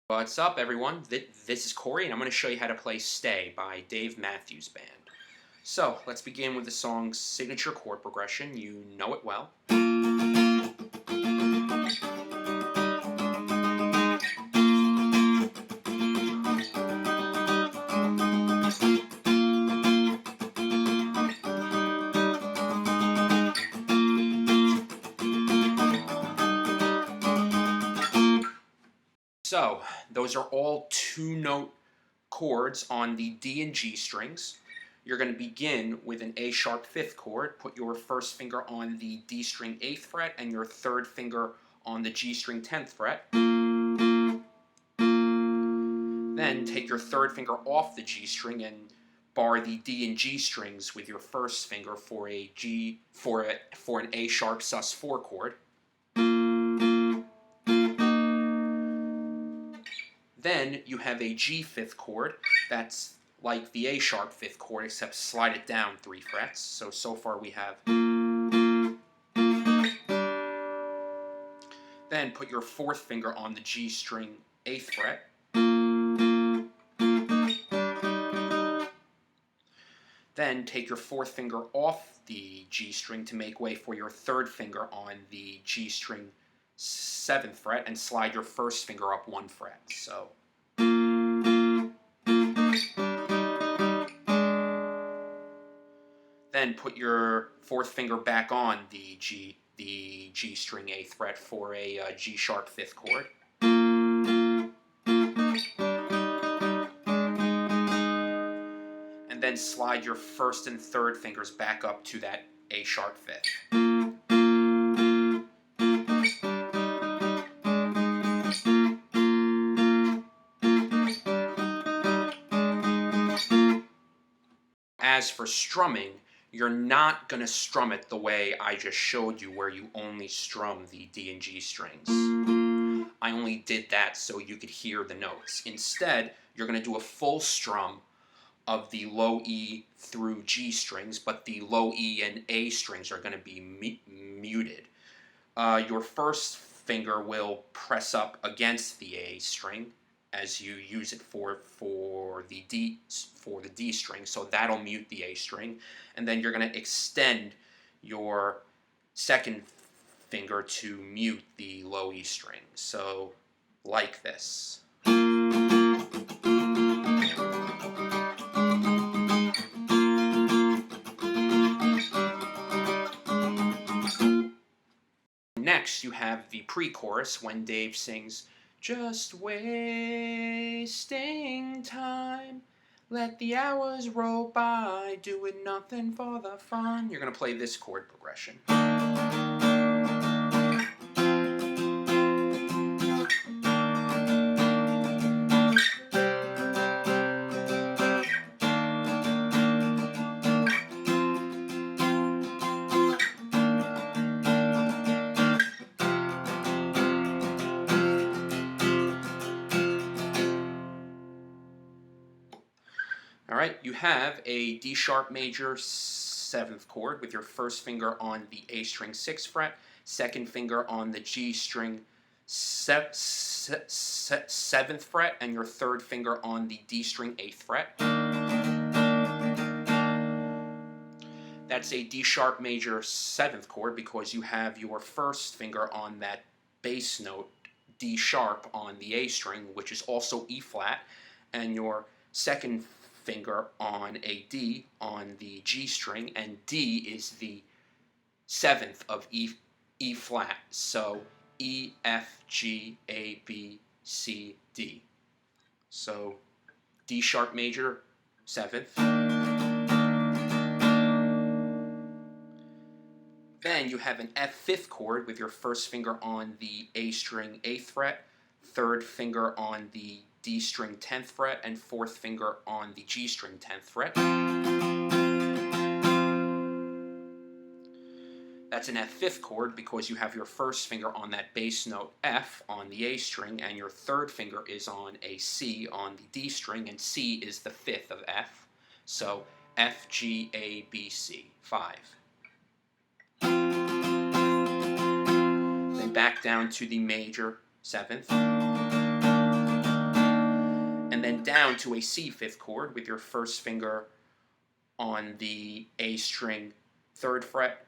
What's up, everyone? This is Corey, and I'm going to show you how to play Stay by Dave Matthews Band. So, let's begin with the song's signature chord progression. You know it well. So, those are all two-note chords on the D and G strings. You're going to begin with an A sharp 5th chord. Put your first finger on the D string 8th fret and your third finger on the G string 10th fret. Then take your third finger off the G string and bar the D and G strings with your first finger for an A sharp sus4 chord. Then you have a G 5th chord that's like the A sharp 5th chord, except slide it down 3 frets. So far we have. Then put your fourth finger on the G string 8th fret. Then take your fourth finger off the G string to make way for your third finger on the G string 7th fret and slide your first finger up 1 fret. So. Then put your fourth finger back on the G string 8th fret for a G sharp 5th chord. And then slide your first and third fingers back up to that A sharp 5th. As for strumming, you're not going to strum it the way I just showed you, where you only strum the D and G strings. I only did that so you could hear the notes. Instead, you're going to do a full strum of the low E through G strings, but the low E and A strings are going to be muted. Your first finger will press up against the A string as you use it for the D string, so that'll mute the A string, and then you're going to extend your second finger to mute the low E string. So, like this. Next, you have the pre-chorus when Dave sings, "Just wasting time, let the hours roll by, doing nothing for the fun." You're going to play this chord progression. Alright, you have a D sharp major 7th chord with your first finger on the A string 6th fret, second finger on the G string 7th fret, and your third finger on the D string 8th fret. That's a D sharp major 7th chord because you have your first finger on that bass note D sharp on the A string, which is also E flat, and your second finger on a D on the G string, and D is the 7th of E flat, so E, F, G, A, B, C, D. So D sharp major 7th. Then you have an F 5th chord with your first finger on the A string 8th fret, third finger on the D string 10th fret, and fourth finger on the G string 10th fret. That's an F 5th chord because you have your first finger on that bass note F on the A string, and your third finger is on a C on the D string, and C is the 5th of F. So F, G, A, B, C, 5. Then back down to the major 7th. then down to a C fifth chord with your first finger on the A string 3rd fret,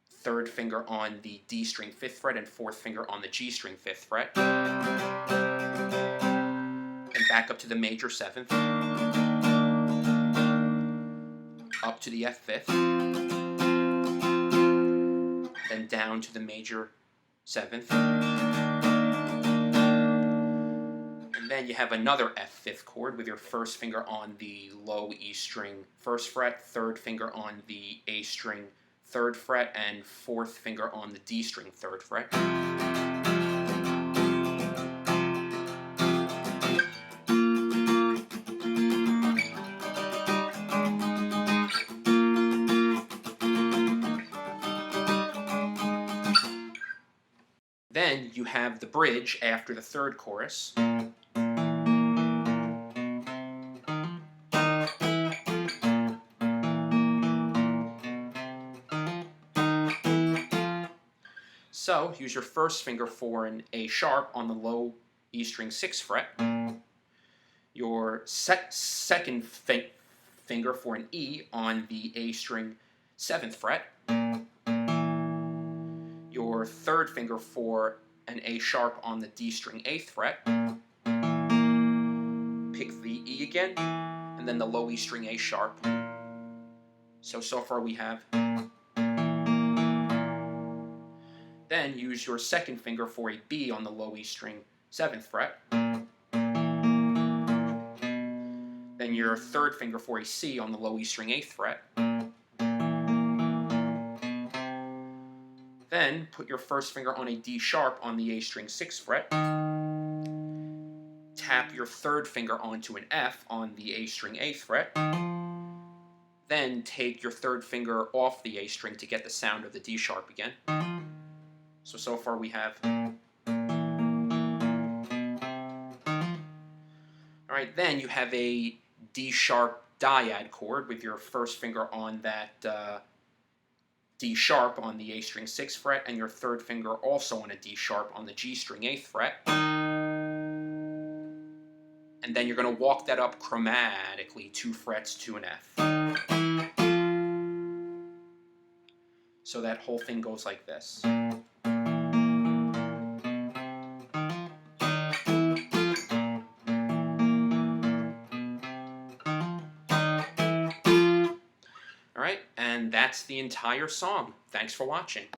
third finger on the D string 5th fret, and fourth finger on the G string 5th fret. And back up to the major 7th, up to the F 5th, then down to the major 7th. And then you have another F 5th chord with your first finger on the low E string 1st fret, third finger on the A string 3rd fret, and fourth finger on the D string 3rd fret. Then you have the bridge after the 3rd chorus. So use your first finger for an A sharp on the low E string 6th fret, your second finger for an E on the A string 7th fret, your third finger for an A sharp on the D string 8th fret, pick the E again, and then the low E string A sharp. So far we have. Then use your second finger for a B on the low E string 7th fret. Then your third finger for a C on the low E string 8th fret. Then put your first finger on a D sharp on the A string 6th fret. Tap your third finger onto an F on the A string 8th fret. Then take your third finger off the A string to get the sound of the D sharp again. So far we have. Alright, then you have a D sharp dyad chord with your first finger on that D sharp on the A string 6th fret, and your third finger also on a D sharp on the G string 8th fret. And then you're going to walk that up chromatically 2 frets to an F. So that whole thing goes like this. Alright, and that's the entire song. Thanks for watching.